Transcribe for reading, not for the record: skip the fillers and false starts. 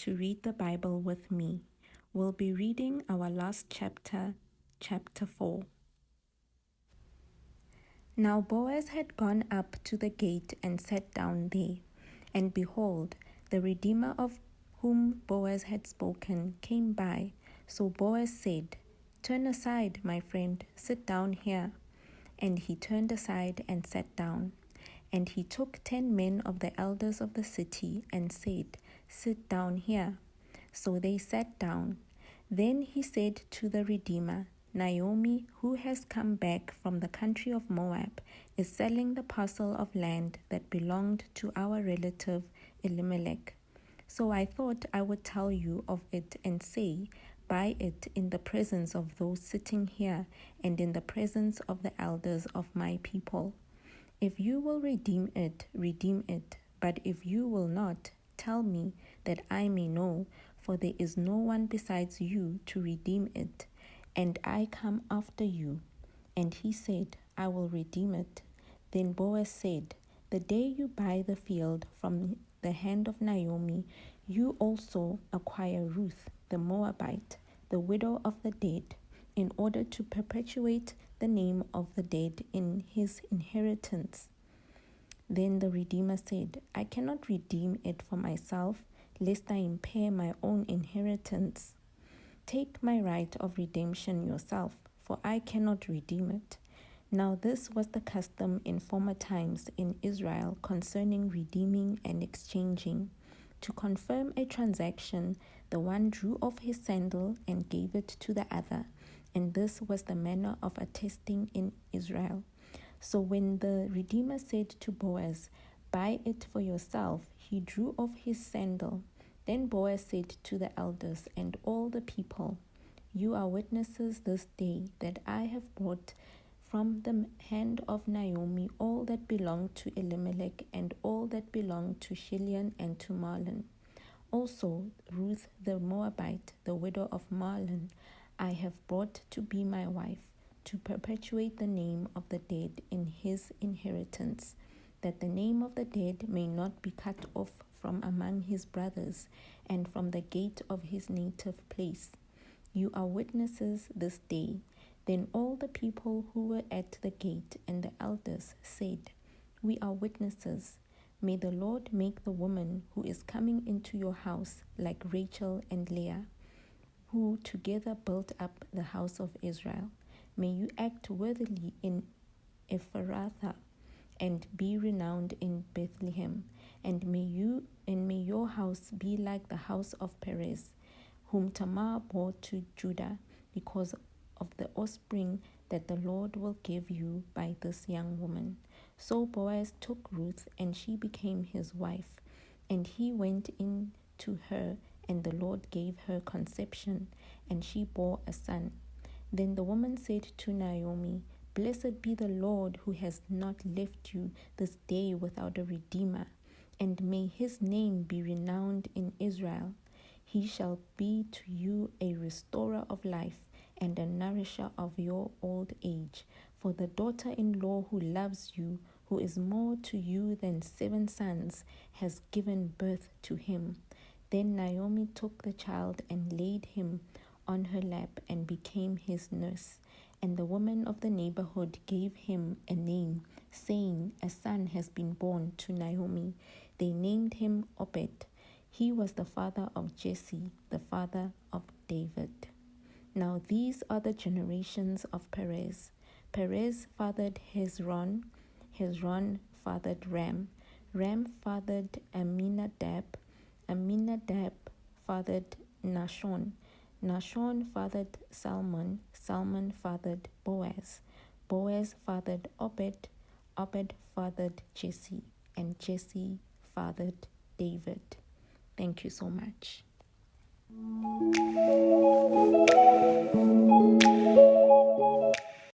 to read the Bible with me. We'll be reading our last chapter, chapter 4. Now Boaz had gone up to the gate and sat down there. And behold, the Redeemer of whom Boaz had spoken came by. So Boaz said, "Turn aside, my friend, sit down here." And he turned aside and sat down. And he took 10 men of the elders of the city and said, "Sit down here." So they sat down. Then he said to the Redeemer, "Naomi, who has come back from the country of Moab, is selling the parcel of land that belonged to our relative Elimelech. So I thought I would tell you of it and say, buy it in the presence of those sitting here and in the presence of the elders of my people. If you will redeem it, redeem it. But if you will not, tell me, that I may know, for there is no one besides you to redeem it, and I come after you." And he said, "I will redeem it." Then Boaz said, "The day you buy the field from the hand of Naomi, you also acquire Ruth the Moabite, the widow of the dead, in order to perpetuate the name of the dead in his inheritance." Then the Redeemer said, "I cannot redeem it for myself, lest I impair my own inheritance. Take my right of redemption yourself, for I cannot redeem it." Now this was the custom in former times in Israel concerning redeeming and exchanging. To confirm a transaction, the one drew off his sandal and gave it to the other, and this was the manner of attesting in Israel. So when the Redeemer said to Boaz, "Buy it for yourself," he drew off his sandal. Then Boaz said to the elders and all the people, "You are witnesses this day that I have brought from the hand of Naomi all that belonged to Elimelech and all that belonged to Chilion and to Mahlon. Also Ruth the Moabite, the widow of Mahlon, I have brought to be my wife, to perpetuate the name of the dead in his inheritance, that the name of the dead may not be cut off from among his brothers and from the gate of his native place. You are witnesses this day." Then all the people who were at the gate and the elders said, "We are witnesses. May the Lord make the woman who is coming into your house like Rachel and Leah, who together built up the house of Israel. May you act worthily in Ephrathah and be renowned in Bethlehem, and may your house be like the house of Perez, whom Tamar bore to Judah, because of the offspring that the Lord will give you by this young woman." So Boaz took Ruth, and she became his wife, and he went in to her, and the Lord gave her conception, and she bore a son. Then the woman said to Naomi, "Blessed be the Lord, who has not left you this day without a redeemer, and may his name be renowned in Israel. He shall be to you a restorer of life and a nourisher of your old age. For the daughter-in-law who loves you, who is more to you than 7 sons, has given birth to him." Then Naomi took the child and laid him on her lap and became his nurse. And the women of the neighborhood gave him a name, saying, "A son has been born to Naomi." They named him Obed. He was the father of Jesse, the father of David. Now these are the generations of Perez. Perez fathered Hezron. Hezron fathered Ram. Ram fathered Amminadab. Amminadab fathered Nahshon. Nahshon fathered Salmon. Salmon fathered Boaz. Boaz fathered Obed. Obed fathered Jesse. And Jesse fathered David. Thank you so much.